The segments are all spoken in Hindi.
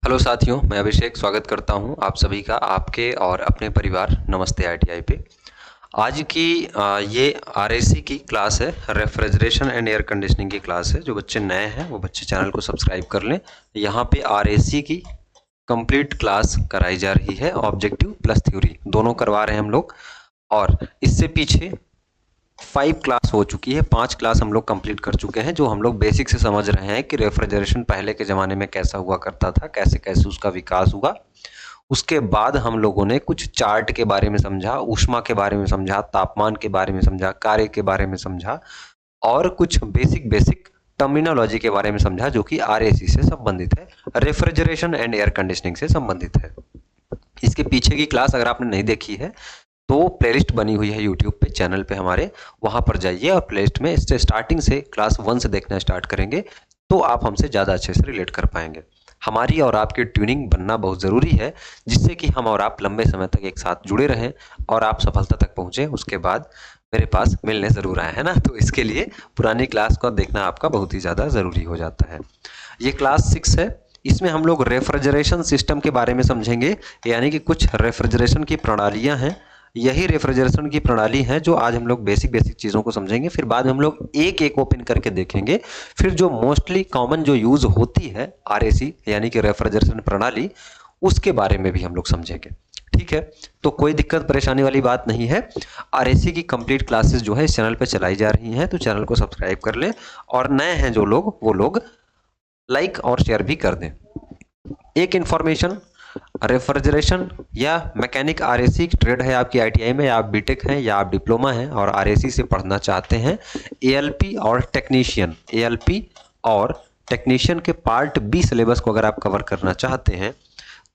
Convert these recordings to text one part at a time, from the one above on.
हेलो साथियों, मैं अभिषेक स्वागत करता हूं आप सभी का आपके और अपने परिवार नमस्ते आईटीआई पे। आज की ये आरएसी की क्लास है, रेफ्रिजरेशन एंड एयर कंडीशनिंग की क्लास है। जो बच्चे नए हैं वो बच्चे चैनल को सब्सक्राइब कर लें। यहाँ पे आरएसी की कंप्लीट क्लास कराई जा रही है, ऑब्जेक्टिव प्लस थ्योरी दोनों करवा रहे हैं हम लोग। और इससे पीछे 5 क्लास हो चुकी है, 5 क्लास हम लोग कंप्लीट कर चुके हैं, जो हम लोग बेसिक से समझ रहे हैं कि रेफ्रिजरेशन पहले के ज़माने में कैसा हुआ करता था, कैसे कैसे उसका विकास हुआ। उसके बाद हम लोगों ने कुछ चार्ट के बारे में समझा, ऊष्मा के बारे में समझा, तापमान के बारे में समझा, कार्य के बारे में समझा और कुछ बेसिक बेसिक टर्मिनोलॉजी के बारे में समझा, जो कि आरएसी से संबंधित है, रेफ्रिजरेशन एंड एयर कंडीशनिंग से संबंधित है। इसके पीछे की क्लास अगर आपने नहीं देखी है तो प्लेलिस्ट बनी हुई है यूट्यूब पे, चैनल पे हमारे, वहां पर जाइए और प्लेलिस्ट में इससे स्टार्टिंग से क्लास 1 से देखना स्टार्ट करेंगे तो आप हमसे ज़्यादा अच्छे से रिलेट कर पाएंगे। हमारी और आपकी ट्यूनिंग बनना बहुत ज़रूरी है, जिससे कि हम और आप लंबे समय तक एक साथ जुड़े रहें और आप सफलता तक पहुँचें। उसके बाद मेरे पास मिलने ज़रूर आए, है ना। तो इसके लिए पुरानी क्लास को देखना आपका बहुत ही ज़्यादा ज़रूरी हो जाता है। ये क्लास 6 है। इसमें हम लोग रेफ्रिजरेशन सिस्टम के बारे में समझेंगे, यानी कि कुछ रेफ्रिजरेशन की प्रणालियां हैं। यही रेफ्रिजरेशन की प्रणाली है जो आज हम लोग बेसिक बेसिक चीज़ों को समझेंगे, फिर बाद में हम लोग एक एक ओपन करके देखेंगे। फिर जो मोस्टली कॉमन जो यूज़ होती है आरएसी यानी कि रेफ्रिजरेशन प्रणाली, उसके बारे में भी हम लोग समझेंगे। ठीक है, तो कोई दिक्कत परेशानी वाली बात नहीं है। आरएसी की कंप्लीट क्लासेस जो है इस चैनल पे चलाई जा रही हैं, तो चैनल को सब्सक्राइब कर लें और नए हैं जो लोग वो लोग लाइक और शेयर भी कर दें। एक इंफॉर्मेशन, रेफ्रिजरेशन या मैकेनिक आरएसी ट्रेड है आपकी आईटीआई में, या आप बीटेक हैं या आप डिप्लोमा हैं और आरएसी से पढ़ना चाहते हैं, एएलपी और टेक्नीशियन, एएलपी और टेक्नीशियन के पार्ट बी सिलेबस को अगर आप कवर करना चाहते हैं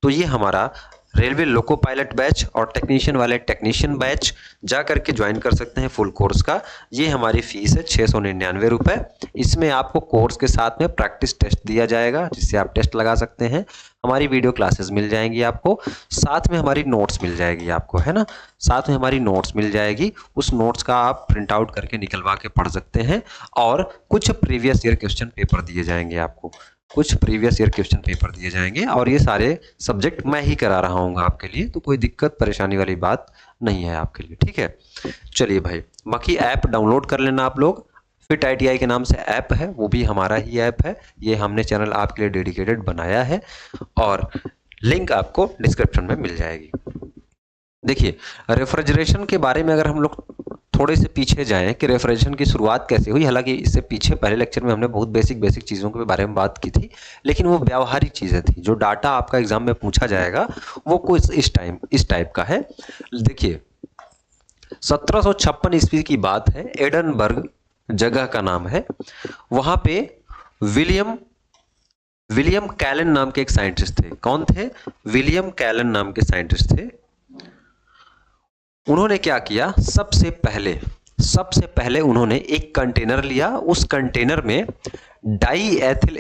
तो ये हमारा रेलवे लोको पायलट बैच और टेक्नीशियन वाले टेक्नीशियन बैच जा करके ज्वाइन कर सकते हैं फुल कोर्स का। ये हमारी फीस है 699 रुपये। इसमें आपको कोर्स के साथ में प्रैक्टिस टेस्ट दिया जाएगा, जिससे आप टेस्ट लगा सकते हैं। हमारी वीडियो क्लासेस मिल जाएंगी आपको, साथ में हमारी नोट्स मिल जाएगी आपको, है ना। साथ में हमारी नोट्स मिल जाएगी, उस नोट्स का आप प्रिंट आउट करके निकलवा के पढ़ सकते हैं। और कुछ प्रीवियस ईयर क्वेश्चन पेपर दिए जाएंगे आपको, कुछ प्रीवियस ईयर क्वेश्चन पेपर दिए जाएंगे और ये सारे सब्जेक्ट मैं ही करा रहा हूँ आपके लिए, तो कोई दिक्कत परेशानी वाली बात नहीं है आपके लिए। ठीक है, चलिए भाई, बाकी ऐप डाउनलोड कर लेना आप लोग। फिट आईटीआई के नाम से ऐप है, वो भी हमारा ही ऐप है। ये हमने चैनल आपके लिए डेडिकेटेड बनाया है और लिंक आपको डिस्क्रिप्शन में मिल जाएगी। देखिए, रेफ्रिजरेशन के बारे में अगर हम लोग थोड़े से पीछे जाएं कि रेफ्रिजरेशन की शुरुआत कैसे हुई, हालांकि इससे पीछे पहले लेक्चर में हमने बहुत बेसिक बेसिक चीज़ों के बारे में बात की थी, लेकिन वो व्यावहारिक चीज़ें थी। जो डाटा आपका एग्जाम में पूछा जाएगा वो कुछ इस टाइप का है। देखिए, 1756 ईस्वी की बात है, एडनबर्ग जगह का नाम है। वहां पे विलियम विलियम कैलन नाम के एक साइंटिस्ट थे। कौन थे? विलियम कैलन नाम के साइंटिस्ट थे। उन्होंने क्या किया, सबसे पहले उन्होंने एक कंटेनर लिया, उस कंटेनर में डाई एथिल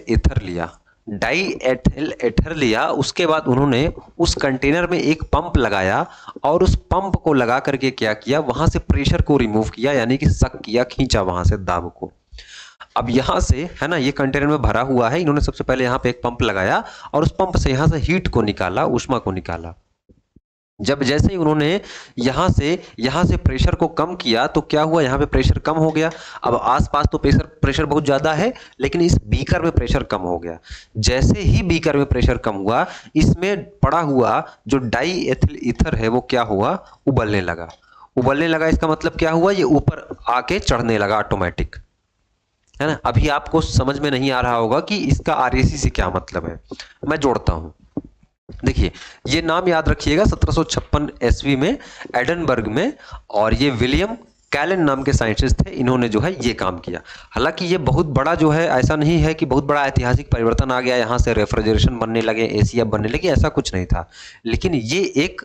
एथर लिया। उसके बाद उन्होंने उस कंटेनर में एक पंप लगाया और उस पंप को लगा करके क्या किया, वहां से प्रेशर को रिमूव किया, यानी कि सक किया, खींचा वहां से दाब को। अब यहां से, है ना, ये कंटेनर में भरा हुआ है। इन्होंने सबसे पहले यहां पे एक पंप लगाया और उस पंप से यहां से हीट को निकाला, ऊष्मा को निकाला। जब जैसे ही उन्होंने यहां से प्रेशर को कम किया तो क्या हुआ, यहां पे प्रेशर कम हो गया। अब आसपास तो प्रेशर बहुत ज्यादा है, लेकिन इस बीकर में प्रेशर कम हो गया। जैसे ही बीकर में प्रेशर कम हुआ, इसमें पड़ा हुआ जो डाई एथिल ईथर है वो क्या हुआ, उबलने लगा। इसका मतलब क्या हुआ, ये ऊपर आके चढ़ने लगा ऑटोमेटिक, है ना। अभी आपको समझ में नहीं आ रहा होगा कि इसका आरएसी से क्या मतलब है, मैं जोड़ता हूं। देखिए, ये नाम याद रखिएगा, 1756 ईस्वी में एडनबर्ग में, और ये विलियम कैलन नाम के साइंटिस्ट थे। इन्होंने जो है ये काम किया। हालांकि ये बहुत बड़ा जो है, ऐसा नहीं है कि बहुत बड़ा ऐतिहासिक परिवर्तन आ गया, यहाँ से रेफ्रिजरेशन बनने लगे, एसी अब बनने लगे, ऐसा कुछ नहीं था। लेकिन ये एक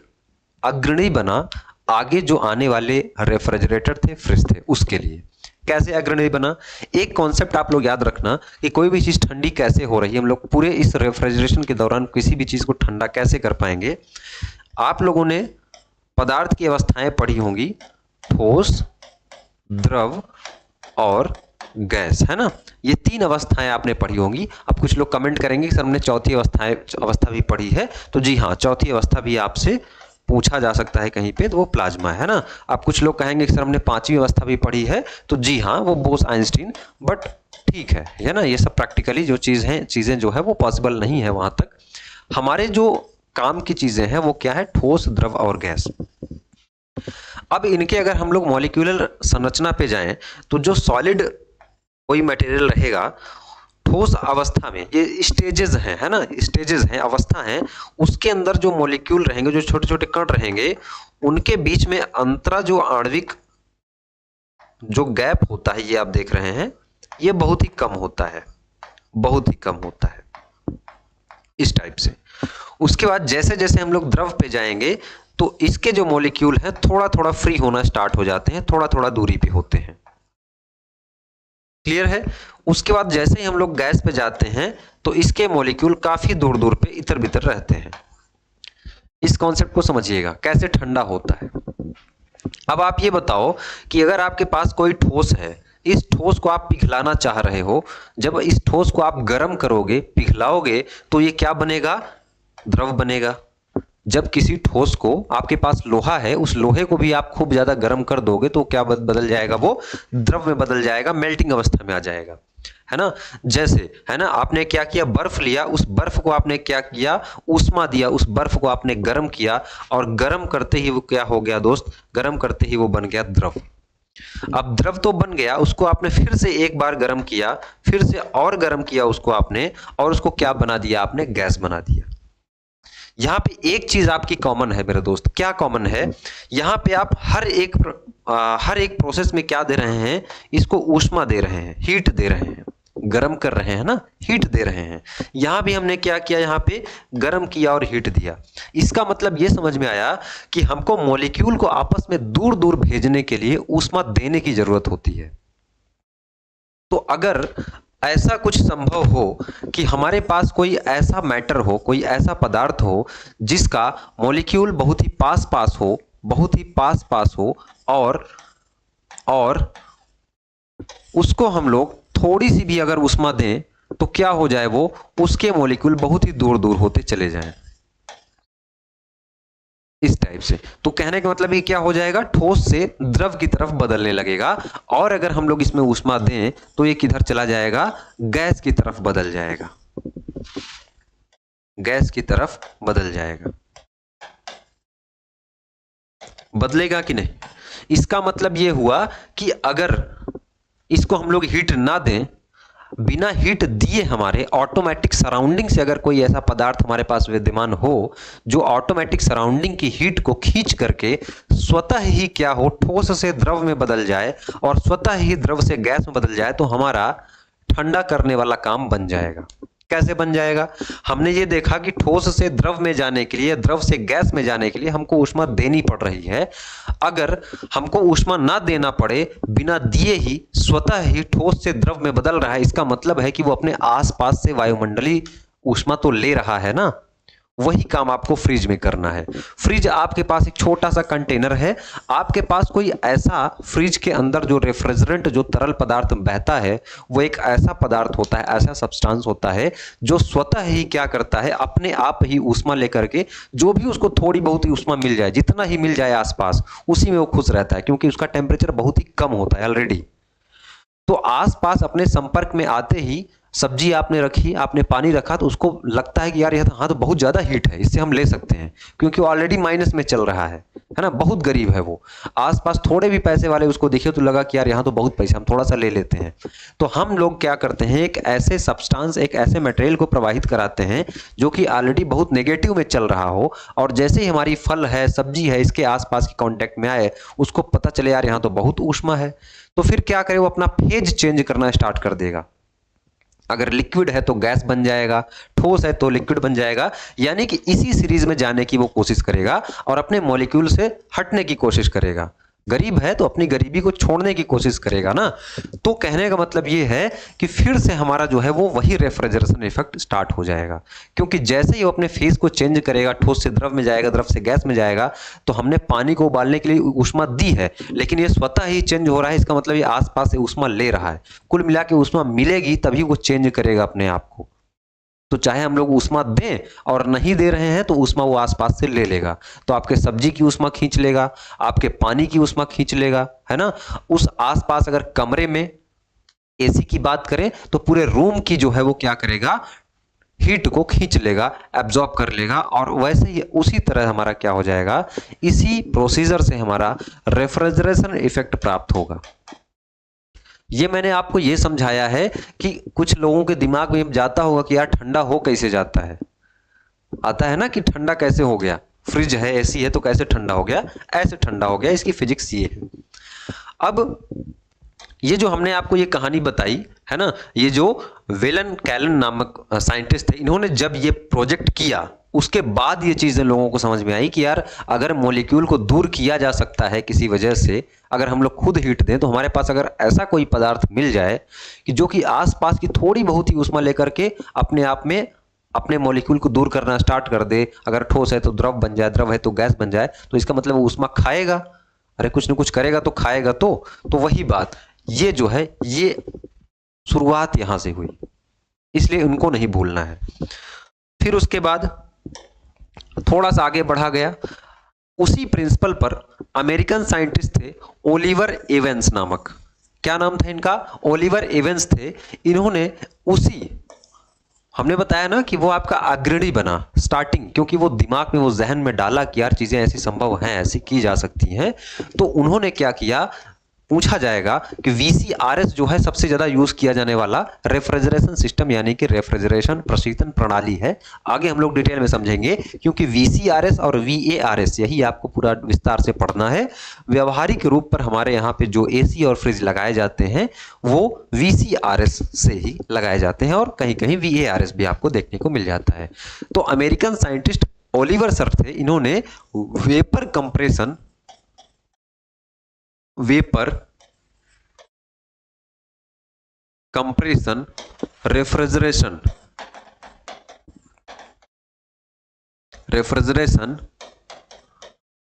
अग्रणी बना आगे जो आने वाले रेफ्रिजरेटर थे, फ्रिज थे, उसके लिए। कैसे अग्रणी बना, एक कॉन्सेप्ट आप लोग याद रखना कि कोई भी चीज ठंडी कैसे हो रही है, हम लोग पूरे इस रेफ्रिजरेशन के दौरान किसी भी चीज को ठंडा कैसे कर पाएंगे। आप लोगों ने पदार्थ की अवस्थाएं पढ़ी होंगी, ठोस, द्रव और गैस, है ना। ये 3 अवस्थाएं आपने पढ़ी होंगी। अब कुछ लोग कमेंट करेंगे कि सर हमने चौथी अवस्था भी पढ़ी है, तो जी हाँ, चौथी अवस्था भी आपसे पूछा जा सकता है कहीं पे, तो वो प्लाज्मा है ना। अब कुछ लोग कहेंगे कि सर हमने 5वीं अवस्था भी पढ़ी है, तो जी हाँ, वो बोस आइंस्टीन, बट ठीक है ना। ये सब प्रैक्टिकली जो चीज़ें जो है वो पॉसिबल नहीं है वहाँ तक। हमारे जो काम की चीज़ें हैं वो क्या है, ठोस, द्रव और गैस। अब इनके अगर हम लोग मॉलिक्यूलर संरचना पे जाएं, तो जो सॉलिड कोई मटेरियल रहेगा ठोस अवस्था में, ये स्टेजेस हैं, है ना, स्टेजेस हैं, अवस्था हैं, उसके अंदर जो मॉलिक्यूल रहेंगे, जो छोटे छोटे कण रहेंगे, उनके बीच में अंतरा जो आणविक जो गैप होता है, ये आप देख रहे हैं, ये बहुत ही कम होता है, बहुत ही कम होता है, इस टाइप से। उसके बाद जैसे जैसे हम लोग द्रव पे जाएंगे, तो इसके जो मॉलिक्यूल हैं थोड़ा थोड़ा फ्री होना स्टार्ट हो जाते हैं, थोड़ा थोड़ा दूरी पे होते हैं। क्लियर है। उसके बाद जैसे ही हम लोग गैस पे जाते हैं, तो इसके मॉलिक्यूल काफी दूर दूर पे इतर बितर रहते हैं। इस कॉन्सेप्ट को समझिएगा, कैसे ठंडा होता है। अब आप ये बताओ कि अगर आपके पास कोई ठोस है, इस ठोस को आप पिघलाना चाह रहे हो, जब इस ठोस को आप गर्म करोगे, पिघलाओगे, तो ये क्या बनेगा, द्रव बनेगा। जब किसी ठोस को, आपके पास लोहा है, उस लोहे को भी आप खूब ज्यादा गर्म कर दोगे, तो क्या बदल जाएगा, वो द्रव में बदल जाएगा, मेल्टिंग अवस्था में आ जाएगा, है ना। जैसे, है ना, आपने क्या किया, बर्फ लिया, उस बर्फ को आपने क्या किया, ऊष्मा दिया, उस बर्फ को आपने गर्म किया, और गर्म करते ही वो क्या हो गया दोस्त, गर्म करते ही वो बन गया द्रव। अब द्रव तो बन गया, उसको आपने फिर से एक बार गर्म किया, फिर से और गर्म किया उसको आपने, और उसको क्या बना दिया आपने, गैस बना दिया। यहां पे एक चीज आपकी कॉमन है मेरे दोस्त, क्या कॉमन है, यहां पे आप हर एक प्रोसेस में क्या दे रहे हैं, इसको ऊष्मा दे रहे हैं, हीट दे रहे हैं, गर्म कर रहे हैं ना, हीट दे रहे हैं। यहां भी हमने क्या किया, यहां पे गर्म किया और हीट दिया। इसका मतलब ये समझ में आया कि हमको मॉलिक्यूल को आपस में दूर दूर भेजने के लिए ऊष्मा देने की जरूरत होती है। तो अगर ऐसा कुछ संभव हो कि हमारे पास कोई ऐसा मैटर हो, कोई ऐसा पदार्थ हो जिसका मॉलिक्यूल बहुत ही पास पास हो, बहुत ही पास पास हो, और उसको हम लोग थोड़ी सी भी अगर ऊष्मा दें, तो क्या हो जाए, वो उसके मॉलिक्यूल बहुत ही दूर दूर होते चले जाएं, इस टाइप से। तो कहने का मतलब ये क्या हो जाएगा, ठोस से द्रव की तरफ बदलने लगेगा। और अगर हम लोग इसमें ऊष्मा दें, तो ये किधर चला जाएगा, गैस की तरफ बदल जाएगा, गैस की तरफ बदल जाएगा। बदलेगा कि नहीं, इसका मतलब ये हुआ कि अगर इसको हम लोग हीट ना दें, बिना हीट दिए हमारे ऑटोमेटिक सराउंडिंग से अगर कोई ऐसा पदार्थ हमारे पास विद्यमान हो जो ऑटोमेटिक सराउंडिंग की हीट को खींच करके स्वतः ही क्या हो, ठोस से द्रव में बदल जाए और स्वतः ही द्रव से गैस में बदल जाए, तो हमारा ठंडा करने वाला काम बन जाएगा। कैसे बन जाएगा, हमने ये देखा कि ठोस से द्रव में जाने के लिए, द्रव से गैस में जाने के लिए हमको ऊष्मा देनी पड़ रही है। अगर हमको ऊष्मा ना देना पड़े, बिना दिए ही स्वतः ही ठोस से द्रव में बदल रहा है, इसका मतलब है कि वो अपने आसपास से वायुमंडलीय ऊष्मा तो ले रहा है ना। वही काम आपको फ्रिज में करना है। फ्रिज आपके पास एक छोटा सा कंटेनर है, आपके पास कोई ऐसा फ्रिज के अंदर जो रेफ्रिजरेंट, जो तरल पदार्थ बहता है, वो एक ऐसा पदार्थ होता है, ऐसा सब्सटेंस होता है जो स्वतः ही क्या करता है, अपने आप ही ऊष्मा लेकर के, जो भी उसको थोड़ी बहुत ही ऊष्मा मिल जाए, जितना ही मिल जाए आसपास, उसी में वो खुश रहता है, क्योंकि उसका टेम्परेचर बहुत ही कम होता है ऑलरेडी। तो आसपास अपने संपर्क में आते ही, सब्जी आपने रखी, आपने पानी रखा, तो उसको लगता है कि यार हाँ तो बहुत ज्यादा हीट है, इससे हम ले सकते हैं, क्योंकि वो ऑलरेडी माइनस में चल रहा है ना, बहुत गरीब है वो। आसपास थोड़े भी पैसे वाले उसको दिखे तो लगा कि यार यहाँ तो बहुत पैसे, हम थोड़ा सा ले लेते हैं। तो हम लोग क्या करते हैं, एक ऐसे सब्सटेंस, एक ऐसे मटेरियल को प्रवाहित कराते हैं जो कि ऑलरेडी बहुत नेगेटिव में चल रहा हो, और जैसे ही हमारी फल है, सब्जी है, इसके आसपास के कांटेक्ट में आए, उसको पता चले यार यहाँ तो बहुत ऊष्मा है, तो फिर क्या करे, वो अपना फेज चेंज करना स्टार्ट कर देगा। अगर लिक्विड है तो गैस बन जाएगा, ठोस है तो लिक्विड बन जाएगा, यानी कि इसी सीरीज में जाने की वो कोशिश करेगा और अपने मॉलिक्यूल से हटने की कोशिश करेगा। गरीब है तो अपनी गरीबी को छोड़ने की कोशिश करेगा ना। तो कहने का मतलब ये है कि फिर से हमारा जो है वो वही रेफ्रिजरेशन इफेक्ट स्टार्ट हो जाएगा, क्योंकि जैसे ही वो अपने फेज को चेंज करेगा, ठोस से द्रव में जाएगा, द्रव से गैस में जाएगा, तो हमने पानी को उबालने के लिए ऊष्मा दी है, लेकिन ये स्वतः ही चेंज हो रहा है। इसका मतलब ये आसपास से ऊष्मा ले रहा है। कुल मिला के ऊष्मा मिलेगी तभी वो चेंज करेगा अपने आप को। तो चाहे हम लोग ऊष्मा दें और नहीं दे रहे हैं तो ऊष्मा वो आसपास से ले लेगा। तो आपके सब्जी की ऊष्मा खींच लेगा, आपके पानी की ऊष्मा खींच लेगा, है ना। उस आसपास अगर कमरे में एसी की बात करें तो पूरे रूम की जो है वो क्या करेगा, हीट को खींच लेगा, एब्जॉर्ब कर लेगा। और वैसे ही उसी तरह हमारा क्या हो जाएगा, इसी प्रोसीजर से हमारा रेफ्रिजरेशन इफेक्ट प्राप्त होगा। ये मैंने आपको ये समझाया है कि कुछ लोगों के दिमाग में जाता होगा कि यार ठंडा हो कैसे जाता है, आता है ना कि ठंडा कैसे हो गया, फ्रिज है एसी है तो कैसे ठंडा हो गया, ऐसे ठंडा हो गया, इसकी फिजिक्स ये है। अब ये जो हमने आपको ये कहानी बताई है ना, ये जो वेलन कैलन नामक साइंटिस्ट थे, इन्होंने जब ये प्रोजेक्ट किया उसके बाद ये चीजें लोगों को समझ में आई कि यार अगर मॉलिक्यूल को दूर किया जा सकता है किसी वजह से, अगर हम लोग खुद हीट दें, तो हमारे पास अगर ऐसा कोई पदार्थ मिल जाए कि जो कि आसपास की थोड़ी बहुत ही ऊष्मा लेकर के अपने आप में अपने मॉलिक्यूल को दूर करना स्टार्ट कर दे, अगर ठोस है तो द्रव बन जाए, द्रव है तो गैस बन जाए, तो इसका मतलब वो ऊष्मा खाएगा। अरे कुछ न कुछ करेगा तो खाएगा। तो वही बात, ये जो है ये शुरुआत यहां से हुई, इसलिए उनको नहीं भूलना है। फिर उसके बाद थोड़ा सा आगे बढ़ा गया, उसी प्रिंसिपल पर अमेरिकन साइंटिस्ट थे ओलिवर एवेंस नामक, क्या नाम था इनका, ओलिवर एवेंस थे। इन्होंने उसी, हमने बताया ना कि वो आपका अग्रणी बना स्टार्टिंग, क्योंकि वो दिमाग में वो जहन में डाला कि यार चीजें ऐसी संभव हैं, ऐसी की जा सकती हैं। तो उन्होंने क्या किया, पूछा जाएगा कि VCRS जो है सबसे ज्यादा यूज किया जाने वाला रेफ्रिजरेशन सिस्टम यानी कि रेफ्रिजरेशन प्रशीतन प्रणाली है। आगे हम लोग डिटेल में समझेंगे, क्योंकि VCRS और VARS यही आपको पूरा विस्तार से पढ़ना है। व्यवहारिक रूप पर हमारे यहाँ पे जो एसी और फ्रिज लगाए जाते हैं वो VCRS से ही लगाए जाते हैं, और कहीं कहीं VARS भी आपको देखने को मिल जाता है। तो अमेरिकन साइंटिस्ट ओलिवर सर थे, इन्होंने वेपर कंप्रेशन रेफ्रिजरेशन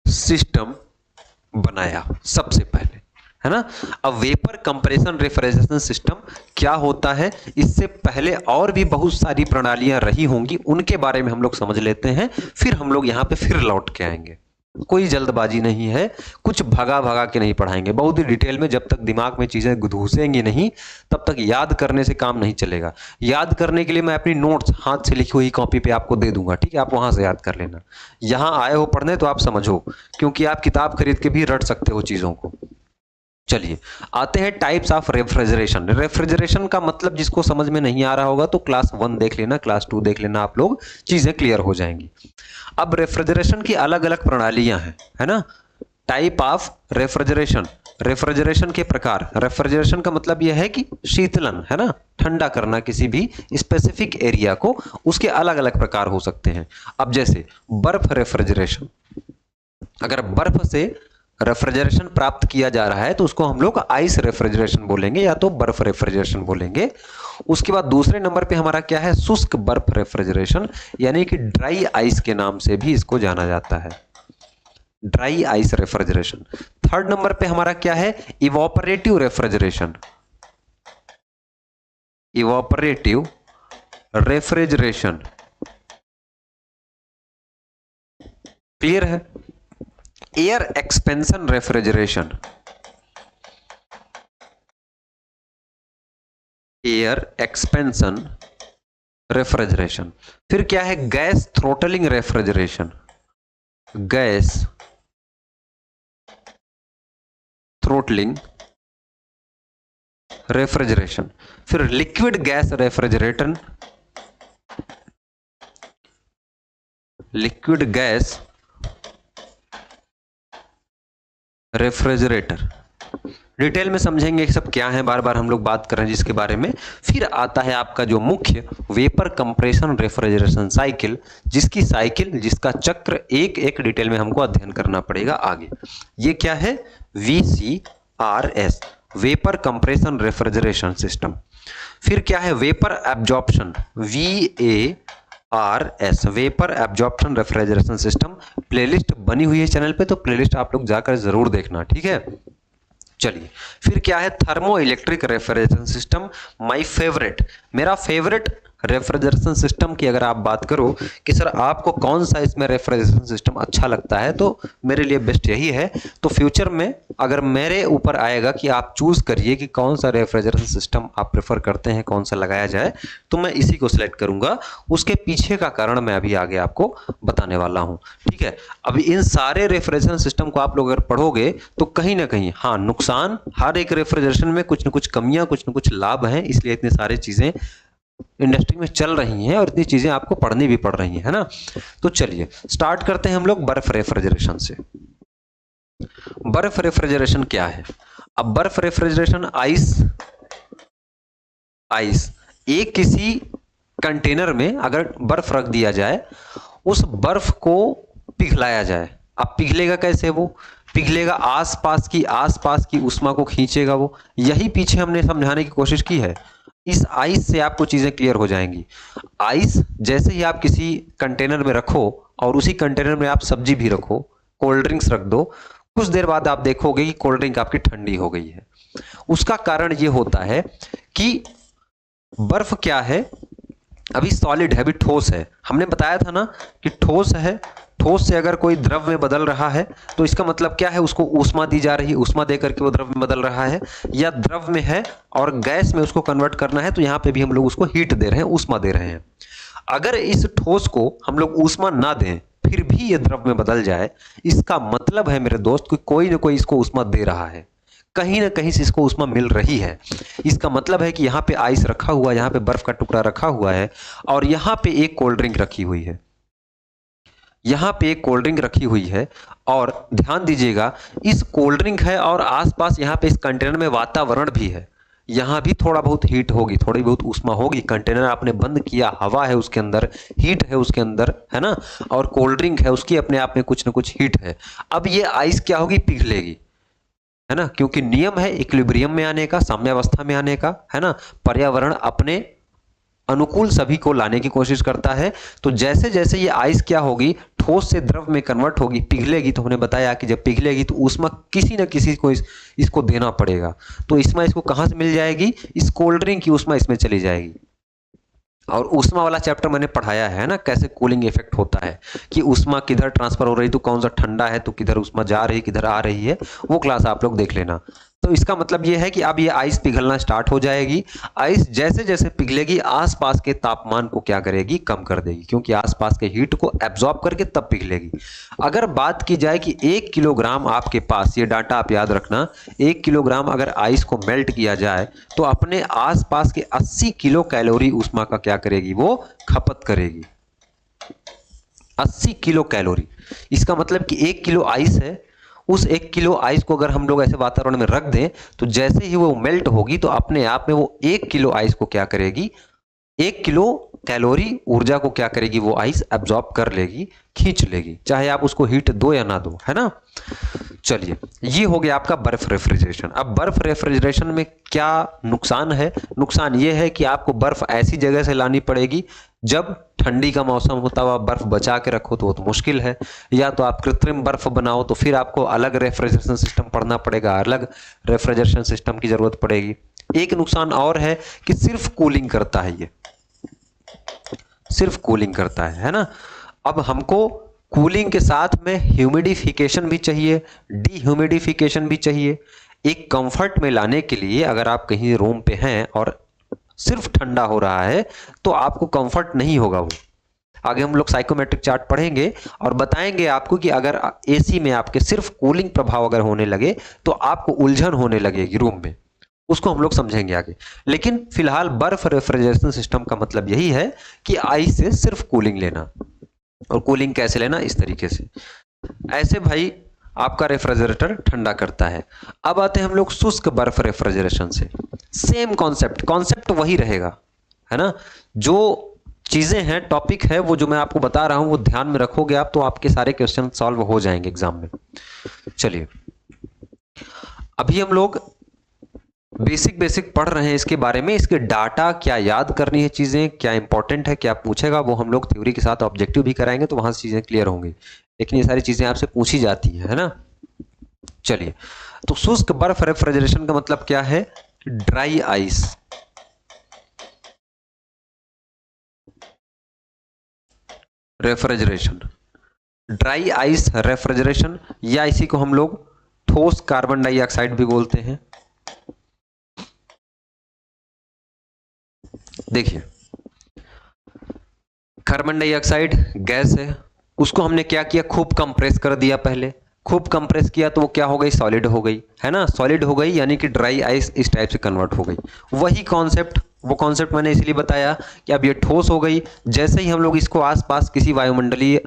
सिस्टम बनाया सबसे पहले, है ना। अब वेपर कंप्रेशन रेफ्रिजरेशन सिस्टम क्या होता है, इससे पहले और भी बहुत सारी प्रणालियां रही होंगी, उनके बारे में हम लोग समझ लेते हैं, फिर हम लोग यहां पे फिर लौट के आएंगे। कोई जल्दबाजी नहीं है, कुछ भगा भगा के नहीं पढ़ाएंगे, बहुत ही डिटेल में। जब तक दिमाग में चीजें घुसेंगी नहीं तब तक याद करने से काम नहीं चलेगा। याद करने के लिए मैं अपनी नोट्स हाथ से लिखी हुई कॉपी पे आपको दे दूंगा, ठीक है, आप वहां से याद कर लेना। यहां आए हो पढ़ने तो आप समझो, क्योंकि आप किताब खरीद के भी रट सकते हो चीजों को। चलिए आते हैं टाइप्स ऑफ रेफ्रिजरेशन। रेफ्रिजरेशन का मतलब जिसको समझ में नहीं आ रहा होगा तो क्लास 1 देख लेना, क्लास 2 देख लेना, आप लोग चीजें क्लियर हो जाएंगी। अब रेफ्रिजरेशन की अलग अलग प्रणालियां हैं, है ना। टाइप ऑफ रेफ्रिजरेशन, रेफ्रिजरेशन के प्रकार। रेफ्रिजरेशन का मतलब यह है कि शीतलन, है ना, ठंडा करना किसी भी स्पेसिफिक एरिया को, उसके अलग अलग प्रकार हो सकते हैं। अब जैसे बर्फ रेफ्रिजरेशन, अगर बर्फ से रेफ्रिजरेशन प्राप्त किया जा रहा है तो उसको हम लोग आइस रेफ्रिजरेशन बोलेंगे या तो बर्फ रेफ्रिजरेशन बोलेंगे। उसके बाद दूसरे नंबर पे हमारा क्या है, शुष्क बर्फ रेफ्रिजरेशन, यानी कि ड्राई आइस के नाम से भी इसको जाना जाता है, dry ice refrigeration. Third number पे हमारा क्या है, evaporative refrigeration, evaporative refrigeration, clear है। Air expansion refrigeration, air expansion refrigeration. फिर क्या है, gas throttling refrigeration, gas throttling refrigeration. फिर liquid gas refrigerator, liquid gas refrigerator. Detail में समझेंगे कि सब क्या है, बार बार हम लोग बात कर रहे हैं जिसके बारे में। फिर आता है आपका जो मुख्य वेपर कंप्रेशन रेफ्रिजरेशन साइकिल, जिसका चक्र एक एक डिटेल में हमको अध्ययन करना पड़ेगा आगे। ये क्या है? VCRS, vapour compression refrigeration system. फिर क्या है? Vapour absorption, VARS, vapour absorption refrigeration system. Playlist बनी हुई है चैनल पे, तो प्लेलिस्ट आप लोग जाकर जरूर देखना, ठीक है। चलिए, फिर क्या है? Thermo electric refrigeration system, my favourite, मेरा फेवरेट रेफ्रिजरेशन सिस्टम की अगर आप बात करो कि सर आपको कौन सा इसमें रेफ्रिजरेशन सिस्टम अच्छा लगता है, तो मेरे लिए बेस्ट यही है। तो फ्यूचर में अगर मेरे ऊपर आएगा कि आप चूज करिए कि कौन सा रेफ्रिजरेशन सिस्टम आप प्रेफर करते हैं, कौन सा लगाया जाए, तो मैं इसी को सिलेक्ट करूंगा। उसके पीछे का कारण मैं अभी आगे आपको बताने वाला हूं, ठीक है। अभी इन सारे रेफ्रिजरेशन सिस्टम को आप लोग अगर पढ़ोगे तो कहीं ना कहीं हाँ नुकसान, हर एक रेफ्रिजरेशन में कुछ न कुछ कमियां, कुछ न कुछ लाभ हैं, इसलिए इतनी सारी चीजें इंडस्ट्री में चल रही हैं और इतनी चीजें आपको पढ़नी भी पड़ रही है ना। तो चलिए स्टार्ट करते हैं हम लोग बर्फ रेफ्रिजरेशन से। बर्फ रेफ्रिजरेशन क्या है? अब बर्फ रेफ्रिजरेशन आइस एक किसी कंटेनर में अगर बर्फ रख दिया जाए, उस बर्फ को पिघलाया जाए। अब पिघलेगा कैसे? वो पिघलेगा आसपास की उष्मा को खींचेगा वो। यही पीछे हमने समझाने की कोशिश की है। इस आइस से आपको चीजें क्लियर हो जाएंगी। आइस जैसे ही आप किसी कंटेनर में रखो और उसी कंटेनर में आप सब्जी भी रखो, कोल्ड ड्रिंक्स रख दो, कुछ देर बाद आप देखोगे कि कोल्ड ड्रिंक आपकी ठंडी हो गई है। उसका कारण ये होता है कि बर्फ क्या है, अभी सॉलिड है, अभी ठोस है। हमने बताया था ना कि ठोस है, ठोस से अगर कोई द्रव में बदल रहा है तो इसका मतलब क्या है? उसको ऊष्मा दी जा रही है, ऊष्मा देकर के वो द्रव में बदल रहा है। या द्रव में है और गैस में उसको कन्वर्ट करना है, तो यहां पे भी हम लोग उसको हीट दे रहे हैं, ऊष्मा दे रहे हैं। अगर इस ठोस को हम लोग ऊष्मा ना दें फिर भी ये द्रव में बदल जाए, इसका मतलब है मेरे दोस्त कि कोई ना कोई इसको ऊष्मा दे रहा है, कहीं ना कहीं से इसको ऊष्मा मिल रही है। इसका मतलब है कि यहाँ पे आइस रखा हुआ है, यहाँ पे बर्फ का टुकड़ा रखा हुआ है और यहाँ पे एक कोल्ड ड्रिंक रखी हुई है, यहाँ पे एक कोल्ड ड्रिंक रखी हुई है। और ध्यान दीजिएगा, इस कोल्ड ड्रिंक है और आसपास यहाँ पे इस कंटेनर में वातावरण भी है, यहाँ भी थोड़ा बहुत हीट होगी, थोड़ी बहुत ऊष्मा होगी। कंटेनर आपने बंद किया, हवा है उसके अंदर, हीट है उसके अंदर, है ना, और कोल्ड ड्रिंक है, उसकी अपने आप में कुछ ना कुछ हीट है। अब ये आइस क्या होगी? पिघलेगी, है ना, क्योंकि नियम है इक्विलिब्रियम में आने का, साम्यावस्था में आने का, है ना। पर्यावरण अपने अनुकूल सभी को लाने की कोशिश करता है। तो जैसे जैसे ये आइस क्या होगी? ठोस से द्रव में कन्वर्ट होगी, पिघलेगी। तो हमने बताया कि जब पिघलेगी तो ऊष्मा किसी न किसी को इसको देना पड़ेगा। तो इसको कहां से मिल जाएगी? इस कोल्ड ड्रिंक की ऊष्मा इसमें चली जाएगी। और ऊष्मा वाला चैप्टर मैंने पढ़ाया है ना, कैसे कूलिंग इफेक्ट होता है, कि ऊष्मा किधर ट्रांसफर हो रही, तो कौन सा ठंडा है तो किधर ऊष्मा जा रही, किधर आ रही है, वो क्लास आप लोग देख लेना। तो इसका मतलब ये है कि अब ये आइस पिघलना स्टार्ट हो जाएगी। आइस जैसे जैसे पिघलेगी आसपास के तापमान को क्या करेगी? कम कर देगी, क्योंकि आसपास के हीट को एब्जॉर्ब करके तब पिघलेगी। अगर बात की जाए कि 1 किलोग्राम आपके पास, ये डाटा आप याद रखना, 1 किलोग्राम अगर आइस को मेल्ट किया जाए तो अपने आसपास के 80 किलो कैलोरी ऊष्मा का क्या करेगी? वो खपत करेगी, 80 किलो कैलोरी। इसका मतलब कि 1 किलो आइस है, उस 1 किलो आइस को अगर हम लोग ऐसे वातावरण में रख दें तो जैसे ही वो मेल्ट होगी तो अपने आप में वो 1 किलो आइस को क्या करेगी? 1 किलो कैलोरी ऊर्जा को क्या करेगी? वो आइस एब्जॉर्ब कर लेगी, खींच लेगी, चाहे आप उसको हीट दो या ना दो, है ना। चलिए, ये हो गया आपका बर्फ रेफ्रिजरेशन। अब बर्फ रेफ्रिजरेशन में क्या नुकसान है? नुकसान ये है कि आपको बर्फ ऐसी जगह से लानी पड़ेगी, जब ठंडी का मौसम होता हुआ बर्फ बचा के रखो तो वो तो मुश्किल है। या तो आप कृत्रिम बर्फ बनाओ तो फिर आपको अलग रेफ्रिजरेशन सिस्टम पढ़ना पड़ेगा, अलग रेफ्रिजरेशन सिस्टम की जरूरत पड़ेगी। एक नुकसान और है कि सिर्फ कूलिंग करता है, ये सिर्फ कूलिंग करता है ना। अब हमको कूलिंग के साथ में ह्यूमिडिफिकेशन भी चाहिए, डीह्यूमिडिफिकेशन भी चाहिए। एक कंफर्ट में लाने के लिए अगर आप कहीं रूम पे हैं और सिर्फ ठंडा हो रहा है तो आपको कंफर्ट नहीं होगा। वो आगे हम लोग साइकोमेट्रिक चार्ट पढ़ेंगे और बताएंगे आपको कि अगर एसी में आपके सिर्फ कूलिंग प्रभाव अगर होने लगे तो आपको उलझन होने लगेगी रूम में, उसको हम लोग समझेंगे आगे। लेकिन फिलहाल बर्फ रेफ्रिजरेशन सिस्टम का मतलब यही है कि आइस से सिर्फ कूलिंग लेना। और कूलिंग कैसे लेना? इस तरीके से। ऐसे भाई आपका रेफ्रिजरेटर ठंडा करता है। अब आते हैं हम लोग शुष्क बर्फ रेफ्रिजरेशन से। सेम कॉन्सेप्ट वही रहेगा, है ना। जो चीजें हैं, टॉपिक है, वो जो मैं आपको बता रहा हूं वो ध्यान में रखोगे आप तो आपके सारे क्वेश्चन सॉल्व हो जाएंगे एग्जाम में। चलिए, अभी हम लोग बेसिक पढ़ रहे हैं इसके बारे में, इसके डाटा क्या याद करनी है, चीजें क्या इंपॉर्टेंट है, क्या पूछेगा, वो हम लोग थ्योरी के साथ ऑब्जेक्टिव भी कराएंगे तो वहां से चीजें क्लियर होंगी। लेकिन ये सारी चीजें आपसे पूछी जाती है ना। चलिए, तो शुष्क बर्फ रेफ्रिजरेशन का मतलब क्या है? Dry ice, refrigeration, dry ice refrigeration, या इसी को हम लोग ठोस कार्बन डाइऑक्साइड भी बोलते हैं। देखिए, कार्बन डाइऑक्साइड गैस है, उसको हमने क्या किया, खूब कंप्रेस कर दिया। पहले खूब कंप्रेस किया तो वो क्या हो गई, सॉलिड हो गई, है ना। सॉलिड हो गई यानी कि ड्राई आइस इस टाइप से कन्वर्ट हो गई। वही कॉन्सेप्ट, वो कॉन्सेप्ट मैंने इसलिए बताया कि अब ये ठोस हो गई। जैसे ही हम लोग इसको आसपास किसी वायुमंडलीय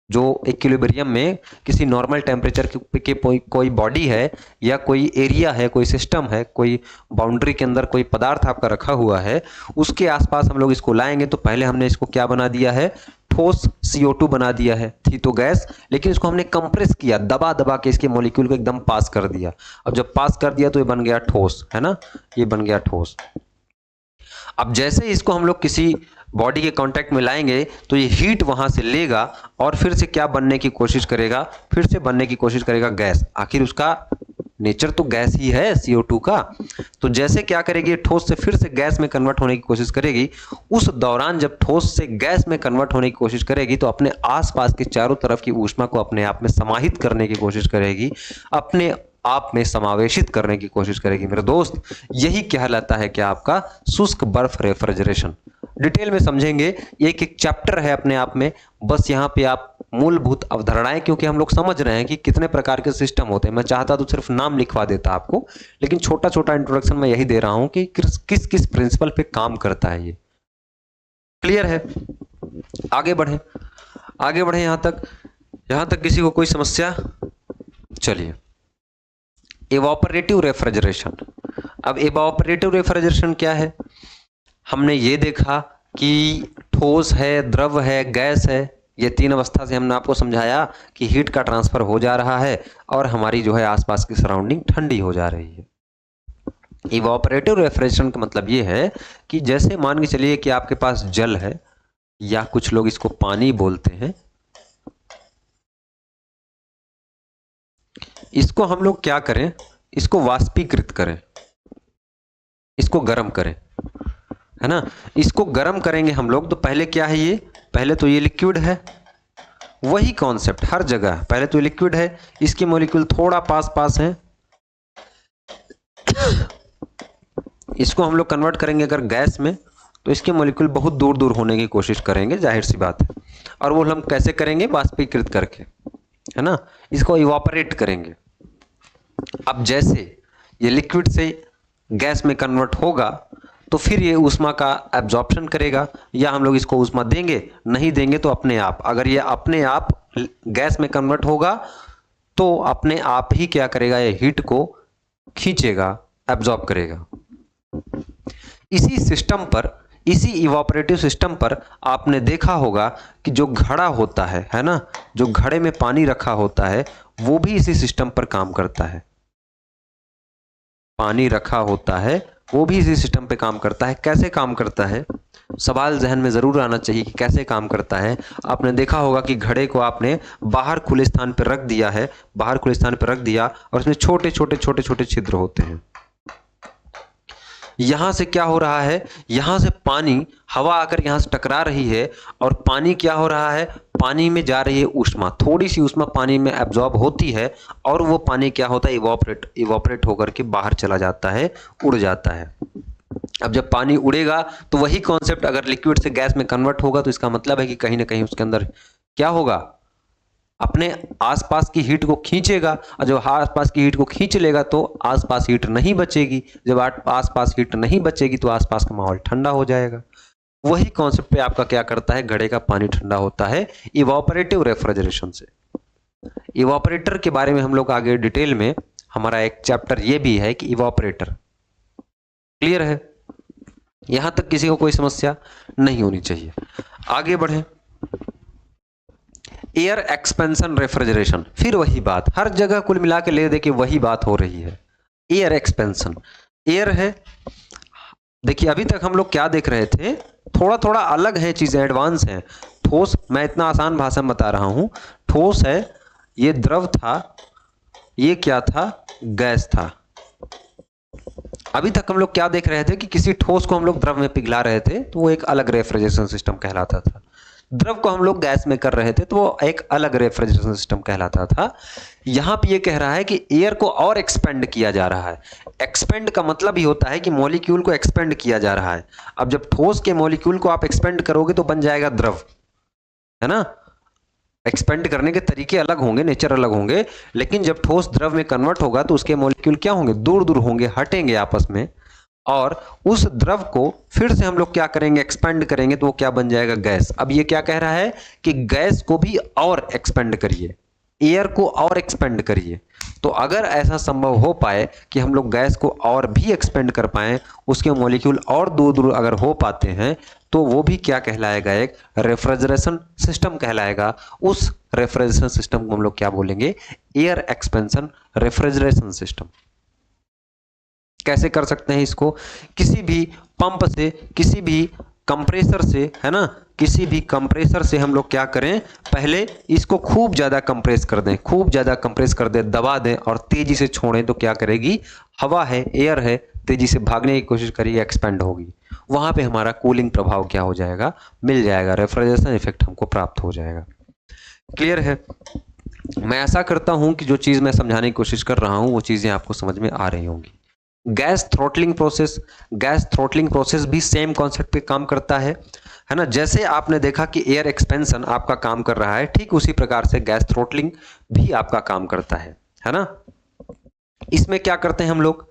जो इक्विलिब्रियम में किसी नॉर्मल टेम्परेचर के कोई बॉडी है या कोई एरिया है, कोई सिस्टम है, कोई बाउंड्री के अंदर कोई पदार्थ आपका रखा हुआ है, उसके आसपास हम लोग इसको लाएंगे तो पहले हमने इसको क्या बना दिया है, ठोस CO2 बना दिया है। थी तो गैस, लेकिन इसको हमने कंप्रेस किया, दबा दबा के इसके मॉलिक्यूल को एकदम पास कर दिया। अब जब पास कर दिया तो ये बन गया ठोस, है ना, ये बन गया ठोस। अब जैसे इसको हम लोग किसी बॉडी के कांटेक्ट में लाएंगे तो ये हीट वहां से लेगा और फिर से क्या बनने की कोशिश करेगा, फिर से बनने की कोशिश करेगा गैस। आखिर उसका नेचर तो गैस ही है, CO2 का। तो जैसे क्या करेगी, ठोस से फिर से गैस में कन्वर्ट होने की कोशिश करेगी। उस दौरान जब ठोस से गैस में कन्वर्ट होने की कोशिश करेगी तो अपने आसपास के चारों तरफ की ऊष्मा को अपने आप में समाहित करने की कोशिश करेगी, अपने आप में समावेशित करने की कोशिश करेगी। मेरे दोस्त, यही कहलाता है क्या, आपका शुष्क बर्फ रेफ्रिजरेशन। डिटेल में समझेंगे, एक एक चैप्टर है अपने आप में। बस यहाँ पे आप मूलभूत अवधारणाएं, क्योंकि हम लोग समझ रहे हैं कि कितने प्रकार के सिस्टम होते हैं। मैं चाहता तो सिर्फ नाम लिखवा देता आपको, लेकिन छोटा छोटा इंट्रोडक्शन मैं यही दे रहा हूं कि किस किस प्रिंसिपल पे काम करता है ये। क्लियर है? आगे बढ़े, आगे बढ़े यहां तक किसी को कोई समस्या? चलिए, इवापोरेटिव रेफ्रिजरेशन। अब इवापोरेटिव रेफ्रिजरेशन क्या है? हमने ये देखा कि ठोस है, द्रव है, गैस है। ये तीन अवस्था से हमने आपको समझाया कि हीट का ट्रांसफर हो जा रहा है और हमारी जो है आसपास की सराउंडिंग ठंडी हो जा रही है। इवापोरेटिव रेफ्रिजरेशन का मतलब ये है कि जैसे मान के चलिए कि आपके पास जल है, या कुछ लोग इसको पानी बोलते हैं, इसको हम लोग क्या करें, इसको वाष्पीकृत करें, इसको गर्म करें, है ना। इसको गर्म करेंगे हम लोग तो पहले क्या है, ये पहले तो ये लिक्विड है। वही कॉन्सेप्ट हर जगह, पहले तो लिक्विड है, इसके मॉलिक्यूल थोड़ा पास पास हैं। इसको हम लोग कन्वर्ट करेंगे अगर गैस में तो इसके मॉलिक्यूल बहुत दूर दूर होने की कोशिश करेंगे, जाहिर सी बात है। और वो हम कैसे करेंगे, वाष्पीकृत करके, है ना। इसको इवापोरेट करेंगे। अब जैसे ये लिक्विड से गैस में कन्वर्ट होगा तो फिर ये ऊष्मा का एब्जॉर्प्शन करेगा, या हम लोग इसको ऊष्मा देंगे, नहीं देंगे तो अपने आप, अगर ये अपने आप गैस में कन्वर्ट होगा तो अपने आप ही क्या करेगा, ये हीट को खींचेगा, एब्जॉर्ब करेगा। इसी सिस्टम पर, इसी इवापोरेटिव सिस्टम पर आपने देखा होगा कि जो घड़ा होता है ना, जो घड़े में पानी रखा होता है, वो भी इसी सिस्टम पर काम करता है। पानी रखा होता है वो भी इसी सिस्टम पे काम करता है। कैसे काम करता है, सवाल जहन में जरूर आना चाहिए कि कैसे काम करता है। आपने देखा होगा कि घड़े को आपने बाहर खुले स्थान पर रख दिया है, बाहर खुले स्थान पर रख दिया और उसमें छोटे छोटे छिद्र होते हैं। यहां से क्या हो रहा है, यहां से पानी, हवा आकर यहां से टकरा रही है और पानी क्या हो रहा है, पानी में जा रही है ऊष्मा, थोड़ी सी ऊष्मा पानी में एब्जॉर्ब होती है और वो पानी क्या होता है, इवोपरेट होकर के बाहर चला जाता है, उड़ जाता है। अब जब पानी उड़ेगा तो वही कॉन्सेप्ट अगर लिक्विड से गैस में कन्वर्ट होगा तो इसका मतलब है कि कहीं ना कहीं उसके अंदर क्या होगा, अपने आसपास की हीट को खींचेगा, और जब आसपास की हीट को खींच लेगा तो आसपास हीट नहीं बचेगी। जब आसपास हीट नहीं बचेगी तो आसपास का माहौल ठंडा हो जाएगा। वही कॉन्सेप्ट पे आपका क्या करता है, घड़े का पानी ठंडा होता है इवापोरेटिव रेफ्रिजरेशन से। इवापोरेटर के बारे में हम लोग आगे डिटेल में, हमारा एक चैप्टर ये भी है कि इवापोरेटर। क्लियर है? यहां तक किसी को कोई समस्या नहीं होनी चाहिए। आगे बढ़े। एयर एक्सपेंशन रेफ्रिजरेशन, फिर वही बात, हर जगह कुल मिला के ले दे के वही बात हो रही है। एयर एक्सपेंशन, एयर है। देखिए अभी तक हम लोग क्या देख रहे थे, थोड़ा थोड़ा अलग है, चीजें एडवांस हैं। ठोस, मैं इतना आसान भाषा में बता रहा हूं, ठोस है, ये द्रव था, ये क्या था, गैस था। अभी तक हम लोग क्या देख रहे थे कि किसी ठोस को हम लोग द्रव में पिघला रहे थे तो वो एक अलग रेफ्रिजरेशन सिस्टम कहलाता था। द्रव को हम लोग गैस में कर रहे थे तो वो एक अलग रेफ्रिजरेशन सिस्टम कहलाता था। यहां पे ये कह रहा है कि एयर को और एक्सपेंड किया जा रहा है। एक्सपेंड का मतलब ही होता है कि मॉलिक्यूल को एक्सपेंड किया जा रहा है। अब जब ठोस के मॉलिक्यूल को आप एक्सपेंड करोगे तो बन जाएगा द्रव, है ना। एक्सपेंड करने के तरीके अलग होंगे, नेचर अलग होंगे, लेकिन जब ठोस द्रव में कन्वर्ट होगा तो उसके मॉलिक्यूल क्या होंगे, दूर दूर होंगे, हटेंगे आपस में, और उस द्रव को फिर से हम लोग क्या करेंगे, एक्सपेंड करेंगे, तो वो क्या बन जाएगा, गैस। अब ये क्या कह रहा है कि गैस को भी और एक्सपेंड करिए, एयर को और एक्सपेंड करिए। तो अगर ऐसा संभव हो पाए कि हम लोग गैस को और भी एक्सपेंड कर पाए, उसके मॉलिक्यूल और दूर दूर अगर हो पाते हैं, तो वो भी क्या कहलाएगा, एक रेफ्रिजरेशन सिस्टम कहलाएगा। उस रेफ्रिजरेशन सिस्टम को हम लोग क्या बोलेंगे, एयर एक्सपेंशन रेफ्रिजरेशन सिस्टम। कैसे कर सकते हैं इसको, किसी भी पंप से, किसी भी कंप्रेसर से, है ना, किसी भी कंप्रेसर से हम लोग क्या करें, पहले इसको खूब ज्यादा कंप्रेस कर दें, खूब ज्यादा कंप्रेस कर दें, दबा दें और तेजी से छोड़ें, तो क्या करेगी, हवा है, एयर है, तेजी से भागने की कोशिश करेगी, एक्सपेंड होगी। वहां पे हमारा कूलिंग प्रभाव क्या हो जाएगा, मिल जाएगा, रेफ्रिजरेशन इफेक्ट हमको प्राप्त हो जाएगा। क्लियर है? मैं ऐसा करता हूं कि जो चीज मैं समझाने की कोशिश कर रहा हूं वो चीजें आपको समझ में आ रही होंगी। Gas throttling process, gas throttling process भी सेम कॉन्सेप्ट पे काम करता है ना। जैसे आपने देखा कि एयर एक्सपेंशन आपका काम कर रहा है, ठीक उसी प्रकार से गैस थ्रॉटलिंग भी आपका काम करता है ना। इसमें क्या करते हैं हम लोग,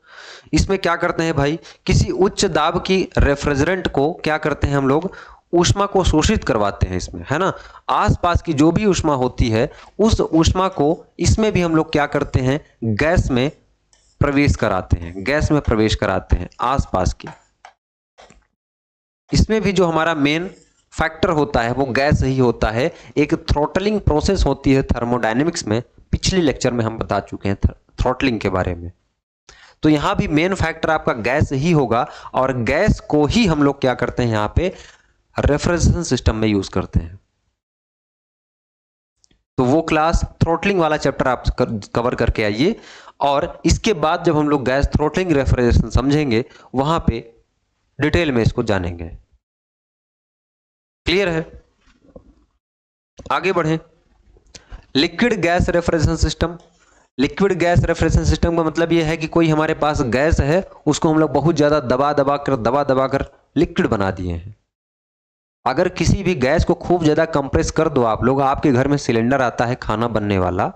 इसमें क्या करते हैं भाई, किसी उच्च दाब की रेफ्रिजरेंट को क्या करते हैं हम लोग, ऊष्मा को शोषित करवाते हैं इसमें, है ना। आसपास की जो भी ऊष्मा होती है उस ऊष्मा को इसमें भी हम लोग क्या करते हैं, गैस में प्रवेश कराते हैं, गैस में प्रवेश कराते हैं आसपास के। इसमें भी जो हमारा मेन फैक्टर होता है वो गैस ही होता है। एक थ्रॉटलिंग प्रोसेस होती है थर्मोडायनेमिक्स में, पिछले लेक्चर में हम बता चुके हैं थ्रॉटलिंग के बारे में। तो यहां भी मेन फैक्टर आपका गैस ही होगा, और गैस को ही हम लोग क्या करते हैं, यहां पे रेफ्रिजरेशन सिस्टम में यूज करते हैं। तो वो क्लास थ्रॉटलिंग वाला चैप्टर आप कवर करके आइए, और इसके बाद जब हम लोग गैस थ्रॉटलिंग रेफ्रिजरेशन समझेंगे वहां पे डिटेल में इसको जानेंगे। क्लियर है? आगे बढ़ें। Liquid gas refrigeration system. Liquid gas refrigeration system का मतलब यह है कि कोई हमारे पास गैस है, उसको हम लोग बहुत ज्यादा दबा दबा कर लिक्विड बना दिए हैं। अगर किसी भी गैस को खूब ज्यादा कंप्रेस कर दो आप लोग, आपके घर में सिलेंडर आता है खाना बनने वाला,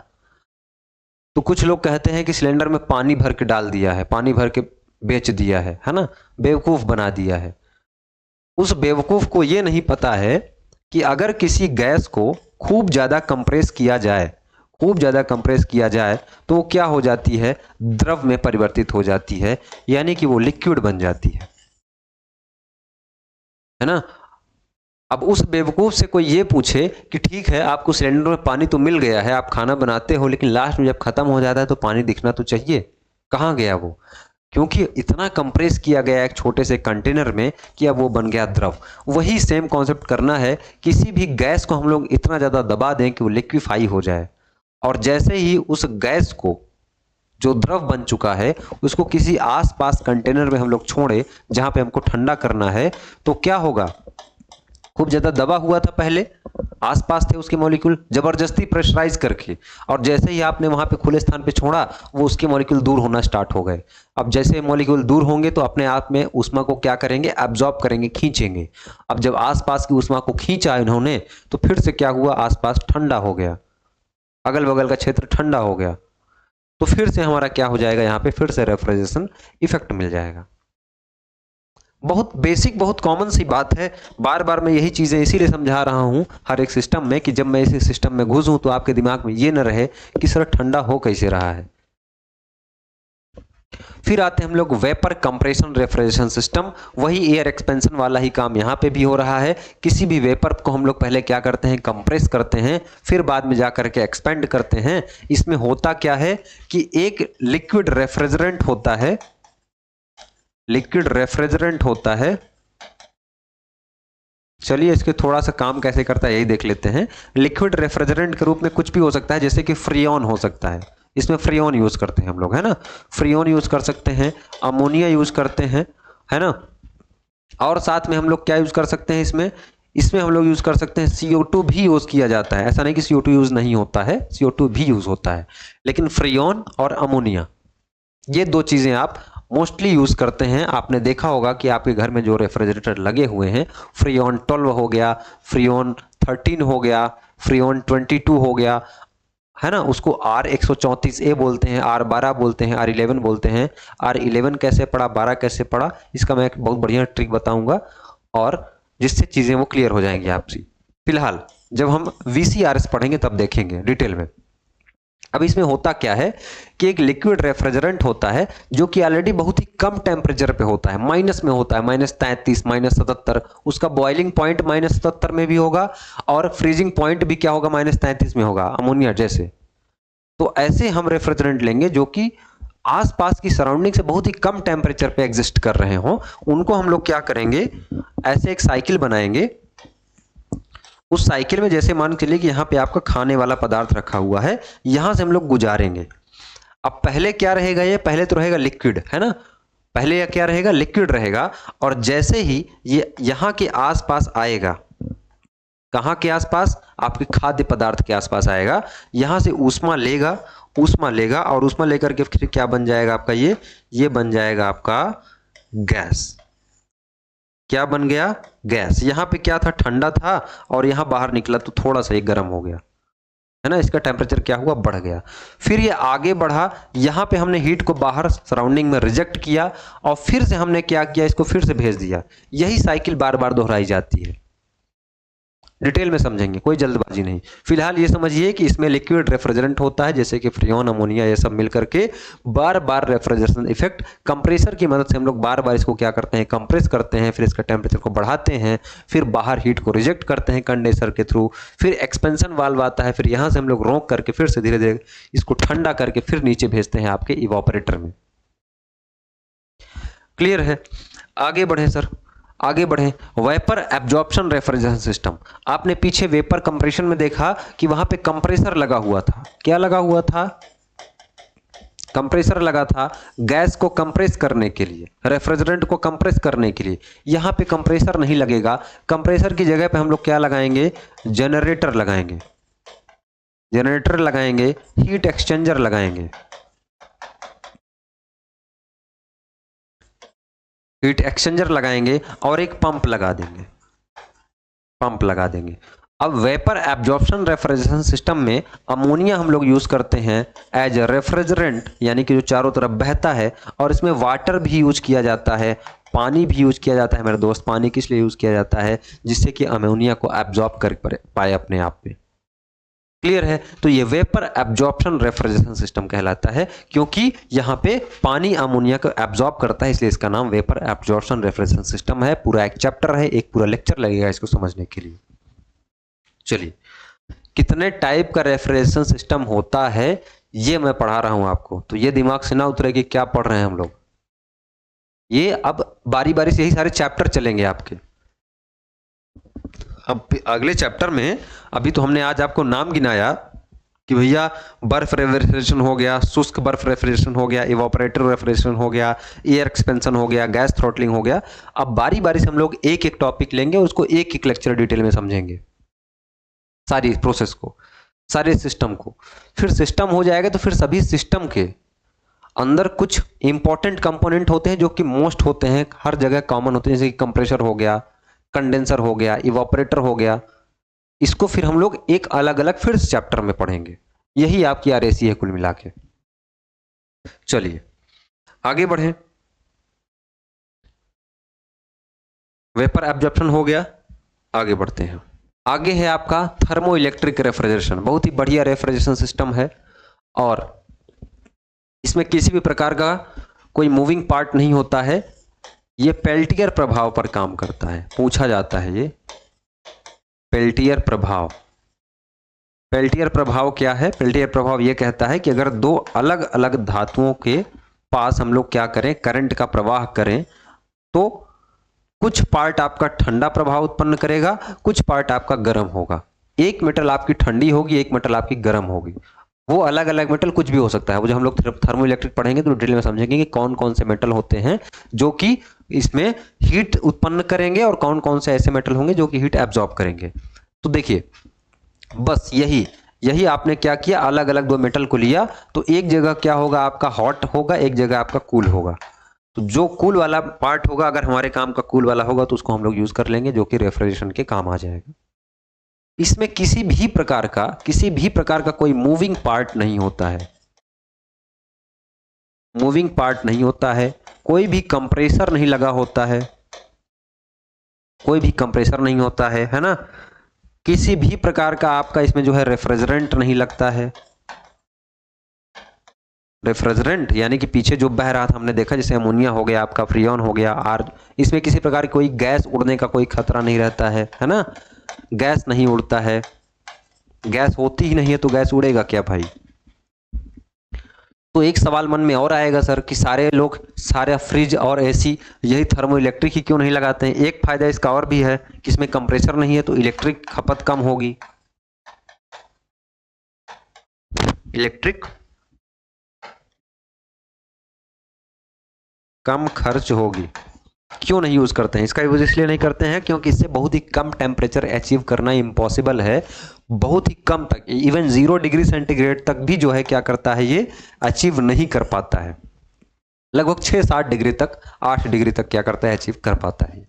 तो कुछ लोग कहते हैं कि सिलेंडर में पानी भर के डाल दिया है, पानी भर के बेच दिया है ना, बेवकूफ बना दिया है। उस बेवकूफ को यह नहीं पता है कि अगर किसी गैस को खूब ज्यादा कंप्रेस किया जाए, खूब ज्यादा कंप्रेस किया जाए, तो वो क्या हो जाती है, द्रव में परिवर्तित हो जाती है, यानी कि वो लिक्विड बन जाती है ना। अब उस बेवकूफ से कोई ये पूछे कि ठीक है आपको सिलेंडर में पानी तो मिल गया है, आप खाना बनाते हो, लेकिन लास्ट में जब खत्म हो जाता है तो पानी दिखना तो चाहिए, कहाँ गया वो, क्योंकि इतना कंप्रेस किया गया एक छोटे से कंटेनर में कि अब वो बन गया द्रव। वही सेम कॉन्सेप्ट करना है, किसी भी गैस को हम लोग इतना ज़्यादा दबा दें कि वो लिक्विफाई हो जाए, और जैसे ही उस गैस को जो द्रव बन चुका है उसको किसी आसपास कंटेनर में हम लोग छोड़े जहां पे हमको ठंडा करना है, तो क्या होगा, खूब ज्यादा दबा हुआ था, पहले आसपास थे उसके मॉलिक्यूल, जबरदस्ती प्रेशराइज करके, और जैसे ही आपने वहां पे खुले स्थान पे छोड़ा वो उसके मॉलिक्यूल दूर होना स्टार्ट हो गए। अब जैसे मॉलिक्यूल दूर होंगे तो अपने आप में ऊष्मा को क्या करेंगे, एब्जॉर्ब करेंगे, खींचेंगे। अब जब आसपास की ऊष्मा को खींचा इन्होंने तो फिर से क्या हुआ, आसपास ठंडा हो गया, अगल बगल का क्षेत्र ठंडा हो गया, तो फिर से हमारा क्या हो जाएगा, यहाँ पे फिर से रेफ्रिजरेशन इफेक्ट मिल जाएगा। बहुत बेसिक, बहुत कॉमन सी बात है। बार बार मैं यही चीज़ें इसीलिए समझा रहा हूँ हर एक सिस्टम में कि जब मैं इस सिस्टम में घुसूँ तो आपके दिमाग में ये न रहे कि सर ठंडा हो कैसे रहा है। फिर आते हैं हम लोग वेपर कंप्रेशन रेफ्रिजरेशन सिस्टम। वही एयर एक्सपेंशन वाला ही काम यहाँ पे भी हो रहा है। किसी भी वेपर को हम लोग पहले क्या करते हैं, कंप्रेस करते हैं, फिर बाद में जा करके एक्सपेंड करते हैं। इसमें होता क्या है कि एक लिक्विड रेफ्रिजरेंट होता है, लिक्विड रेफ्रिजरेंट होता है। चलिए इसके थोड़ा सा काम कैसे करता है यही देख लेते हैं। लिक्विड रेफ्रिजरेंट के रूप में कुछ भी हो सकता है, जैसे कि फ्रीऑन हो सकता है, इसमें फ्रीऑन यूज करते हैं हम लोग, है ना। फ्रीऑन यूज कर सकते हैं, अमोनिया यूज करते हैं, है ना। और साथ में हम लोग क्या यूज कर सकते हैं इसमें, इसमें हम लोग यूज कर सकते हैं CO2 भी यूज किया जाता है। ऐसा नहीं कि CO2 यूज नहीं होता है, CO2 भी यूज होता है, लेकिन फ्रीऑन और अमोनिया ये दो चीजें आप मोस्टली यूज करते हैं। आपने देखा होगा कि आपके घर में जो रेफ्रिजरेटर लगे हुए हैं, फ्रीऑन 12 हो गया, फ्रीऑन 13 हो गया, फ्रीऑन 22 हो गया, है ना। उसको R134A बोलते हैं, R12 बोलते हैं, R11 बोलते हैं। R11 कैसे पढ़ा, 12 कैसे पढ़ा, इसका मैं एक बहुत बढ़िया ट्रिक बताऊंगा और जिससे चीजें वो क्लियर हो जाएंगी आपसी। फिलहाल जब हम VCRS पढ़ेंगे तब देखेंगे डिटेल में। अब इसमें होता क्या है कि एक लिक्विड रेफ्रिजरेंट होता है जो कि ऑलरेडी बहुत ही कम टेम्परेचर पे होता है, माइनस में होता है, -33, -77। उसका बॉइलिंग पॉइंट -77 में भी होगा और फ्रीजिंग पॉइंट भी क्या होगा, -33 में होगा, अमोनिया जैसे। तो ऐसे हम रेफ्रिजरेंट लेंगे जो कि आसपास की सराउंडिंग से बहुत ही कम टेम्परेचर पे एग्जिस्ट कर रहे हों। उनको हम लोग क्या करेंगे, ऐसे एक साइकिल बनाएंगे। उस साइकिल में जैसे मान के चलिए कि यहाँ पे आपका खाने वाला पदार्थ रखा हुआ है, यहां से हम लोग गुजारेंगे। अब पहले क्या रहेगा, ये पहले तो रहेगा लिक्विड, है ना। पहले क्या रहेगा, लिक्विड रहेगा। और जैसे ही ये यहाँ के आसपास आएगा, कहाँ के आसपास, आपके खाद्य पदार्थ के आसपास आएगा, यहां से ऊष्मा लेगा, ऊष्मा लेगा और ऊष्मा लेकर के फिर क्या बन जाएगा आपका, ये बन जाएगा आपका गैस। क्या बन गया, गैस। यहां पे क्या था, ठंडा था, और यहां बाहर निकला तो थोड़ा सा ये गर्म हो गया, है ना। इसका टेम्परेचर क्या हुआ, बढ़ गया। फिर ये आगे बढ़ा, यहां पे हमने हीट को बाहर सराउंडिंग में रिजेक्ट किया और फिर से हमने क्या किया, इसको फिर से भेज दिया। यही साइकिल बार बार दोहराई जाती है। डिटेल में समझेंगे, कोई जल्दबाजी नहीं। फिलहाल ये समझिए कि इसमें लिक्विड रेफ्रिजरेंट होता है, जैसे कि फ्रीऑन, अमोनिया, ये सब मिलकर के बार बार रेफ्रिजरेशन इफेक्ट, कंप्रेसर की मदद से हम लोग बार बार इसको क्या करते हैं, कंप्रेस करते हैं, फिर इसका टेम्परेचर को बढ़ाते हैं, फिर बाहर हीट को रिजेक्ट करते हैं कंडेंसर के थ्रू, फिर एक्सपेंशन वाल्व आता है, फिर यहाँ से हम लोग रोक करके फिर से धीरे धीरे इसको ठंडा करके फिर नीचे भेजते हैं आपके इवापोरेटर में। क्लियर है। आगे बढ़े सर, आगे बढ़े। Vapour absorption refrigeration system. आपने पीछे वेपर कंप्रेशन में देखा कि वहां पे कंप्रेसर लगा हुआ था। क्या लगा हुआ था, कंप्रेसर लगा था गैस को कंप्रेस करने के लिए, रेफ्रिजरेंट को कंप्रेस करने के लिए। यहां पे कंप्रेसर नहीं लगेगा, कंप्रेसर की जगह पे हम लोग क्या लगाएंगे, जनरेटर लगाएंगे, जनरेटर लगाएंगे, हीट एक्सचेंजर लगाएंगे, हीट एक्सचेंजर लगाएंगे और एक पंप लगा देंगे, पंप लगा देंगे। अब वेपर एब्जॉर्प्शन रेफ्रिजरेशन सिस्टम में अमोनिया हम लोग यूज करते हैं एज ए रेफ्रिजरेंट, यानी कि जो चारों तरफ बहता है, और इसमें वाटर भी यूज किया जाता है, पानी भी यूज किया जाता है मेरे दोस्त। पानी किस लिए यूज किया जाता है, जिससे कि अमोनिया को एब्जॉर्ब कर पाए अपने आप में। क्लियर है। तो ये वेपर एब्जॉर्प्शन रेफ्रिजरेशन सिस्टम कहलाता है, क्योंकि यहां पे पानी अमोनिया को एब्जॉर्ब करता है, इसलिए इसका नाम वेपर एब्जॉर्प्शन रेफ्रिजरेशन सिस्टम है। पूरा एक चैप्टर है, एक पूरा लेक्चर लगेगा इसको समझने के लिए। चलिए, कितने टाइप का रेफ्रिजरेशन सिस्टम होता है ये मैं पढ़ा रहा हूं आपको, तो ये दिमाग से ना उतरे कि क्या पढ़ रहे हैं हम लोग। ये अब बारी बारी से यही सारे चैप्टर चलेंगे आपके। अब अगले चैप्टर में, अभी तो हमने आज आपको नाम गिनाया कि भैया बर्फ रेफ्रिजरेशन हो गया, शुष्क बर्फ रेफ्रिजरेशन हो गया, इवापोरेटर रेफ्रिजरेशन हो गया, एयर एक्सपेंशन हो गया, गैस थ्रॉटलिंग हो गया। अब बारी बारी से हम लोग एक एक टॉपिक लेंगे, उसको एक एक लेक्चर डिटेल में समझेंगे, सारी प्रोसेस को, सारे सिस्टम को। फिर सिस्टम हो जाएगा तो फिर सभी सिस्टम के अंदर कुछ इंपॉर्टेंट कंपोनेंट होते हैं जो कि मोस्ट होते हैं, हर जगह कॉमन होते हैं, जैसे कि कंप्रेसर हो गया, कंडेंसर हो गया, इवापोरेटर हो गया। इसको फिर हम लोग एक अलग अलग फिर चैप्टर में पढ़ेंगे। यही आपकी RAC है कुल मिला के। चलिए आगे बढ़ें। वेपर एब्जॉर्प्शन हो गया। आगे बढ़ते हैं। आगे है आपका थर्मो इलेक्ट्रिक रेफ्रिजरेशन। बहुत ही बढ़िया रेफ्रिजरेशन सिस्टम है और इसमें किसी भी प्रकार का कोई मूविंग पार्ट नहीं होता है। ये पेल्टियर प्रभाव पर काम करता है। पूछा जाता है ये पेल्टियर प्रभाव। पेल्टियर प्रभाव क्या है? पेल्टियर प्रभाव ये कहता है कि अगर दो अलग अलग धातुओं के पास हम लोग क्या करें, करंट का प्रवाह करें, तो कुछ पार्ट आपका ठंडा प्रभाव उत्पन्न करेगा, कुछ पार्ट आपका गर्म होगा। एक मेटल आपकी ठंडी होगी, एक मेटल आपकी गर्म होगी। वो अलग अलग मेटल कुछ भी हो सकता है। वो जो हम लोग थर्मो इलेक्ट्रिक पढ़ेंगे तो डिटेल में समझेंगे कि कौन कौन से मेटल होते हैं जो कि इसमें हीट उत्पन्न करेंगे और कौन कौन से ऐसे मेटल होंगे जो कि हीट एब्जॉर्ब करेंगे। तो देखिए, बस यही आपने क्या किया, अलग अलग दो मेटल को लिया तो एक जगह क्या होगा आपका हॉट होगा, एक जगह आपका कूल होगा। तो जो कूल वाला पार्ट होगा, अगर हमारे काम का कूल वाला होगा तो उसको हम लोग यूज कर लेंगे, जो कि रेफ्रिजरेशन के काम आ जाएगा। इसमें किसी भी प्रकार का कोई मूविंग पार्ट नहीं होता है। मूविंग पार्ट नहीं होता है। कोई भी कंप्रेसर नहीं लगा होता है। कोई भी कंप्रेसर नहीं होता है ना। किसी भी प्रकार का आपका इसमें जो है रेफ्रिजरेंट नहीं लगता है। रेफ्रिजरेंट यानी कि पीछे जो बह रहा था हमने देखा, जैसे अमोनिया हो गया आपका, फ्रीऑन हो गया, आर, इसमें किसी प्रकार की कोई गैस उड़ने का कोई खतरा नहीं रहता है ना। गैस नहीं उड़ता है। गैस होती ही नहीं है तो गैस उड़ेगा क्या भाई? तो एक सवाल मन में और आएगा सर कि सारे लोग सारे फ्रिज और एसी यही थर्मो इलेक्ट्रिक ही क्यों नहीं लगाते हैं? एक फायदा इसका और भी है कि इसमें कंप्रेसर नहीं है तो इलेक्ट्रिक खपत कम होगी। इलेक्ट्रिक कम खर्च होगी। क्यों नहीं यूज करते हैं? इसका यूज इसलिए नहीं करते हैं क्योंकि इससे बहुत ही कम टेम्परेचर अचीव करना इम्पॉसिबल है। बहुत ही कम तक, इवन 0 डिग्री सेंटीग्रेड तक भी जो है क्या करता है, ये अचीव नहीं कर पाता है। लगभग 6-7 डिग्री तक, 8 डिग्री तक क्या करता है, अचीव कर पाता है।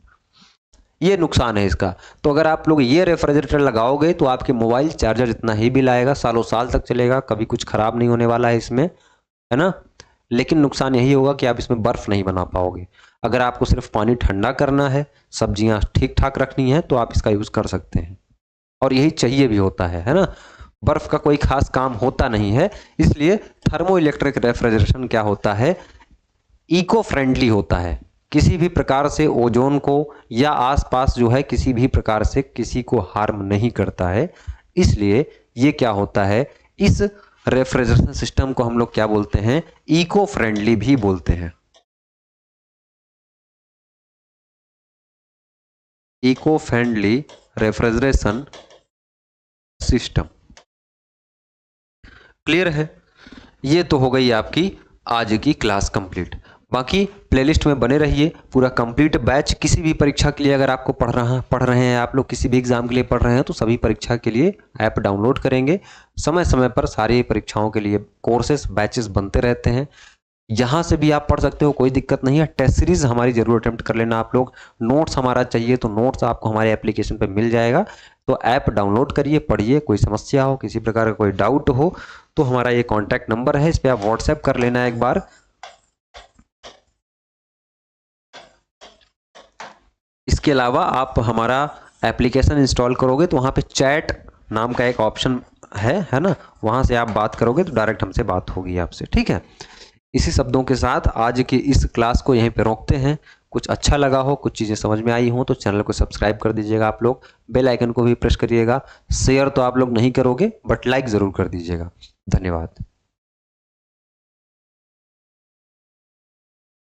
ये नुकसान है इसका। तो अगर आप लोग ये रेफ्रिजरेटर लगाओगे तो आपके मोबाइल चार्जर जितना ही बिल आएगा, सालों साल तक चलेगा, कभी कुछ खराब नहीं होने वाला है इसमें, है ना। लेकिन नुकसान यही होगा कि आप इसमें बर्फ नहीं बना पाओगे। अगर आपको सिर्फ पानी ठंडा करना है, सब्जियां ठीक ठाक रखनी है, तो आप इसका यूज कर सकते हैं और यही चाहिए भी होता है ना। बर्फ का कोई खास काम होता नहीं है, इसलिए थर्मो इलेक्ट्रिक रेफ्रिजरेशन क्या होता है, इको फ्रेंडली होता है। किसी भी प्रकार से ओजोन को या आसपास जो है किसी भी प्रकार से किसी को हार्म नहीं करता है। इसलिए ये क्या होता है, इस रेफ्रिजरेशन सिस्टम को हम लोग क्या बोलते हैं, इको फ्रेंडली भी बोलते हैं। Eco friendly refrigeration system. Clear है? ये तो हो गई आपकी आज की क्लास कंप्लीट। बाकी प्लेलिस्ट में बने रहिए। पूरा कंप्लीट बैच, किसी भी परीक्षा के लिए अगर आपको पढ़ रहे हैं आप लोग, किसी भी एग्जाम के लिए पढ़ रहे हैं, तो सभी परीक्षा के लिए ऐप डाउनलोड करेंगे। समय समय पर सारी परीक्षाओं के लिए कोर्सेस बैचेस बनते रहते हैं। यहाँ से भी आप पढ़ सकते हो, कोई दिक्कत नहीं है। टेस्ट सीरीज हमारी जरूर अटेम्प्ट कर लेना आप लोग। नोट्स हमारा चाहिए तो नोट्स आपको हमारे एप्लीकेशन पे मिल जाएगा। तो ऐप डाउनलोड करिए, पढ़िए। कोई समस्या हो, किसी प्रकार का कोई डाउट हो तो हमारा ये कॉन्टैक्ट नंबर है, इस पर आप व्हाट्सएप कर लेना एक बार। इसके अलावा आप हमारा एप्लीकेशन इंस्टॉल करोगे तो वहाँ पे चैट नाम का एक ऑप्शन है ना, वहाँ से आप बात करोगे तो डायरेक्ट हमसे बात होगी आपसे, ठीक है। इसी शब्दों के साथ आज की इस क्लास को यहीं पे रोकते हैं। कुछ अच्छा लगा हो, कुछ चीज़ें समझ में आई हो तो चैनल को सब्सक्राइब कर दीजिएगा आप लोग। बेल आइकन को भी प्रेस करिएगा। शेयर तो आप लोग नहीं करोगे बट लाइक ज़रूर कर दीजिएगा। धन्यवाद।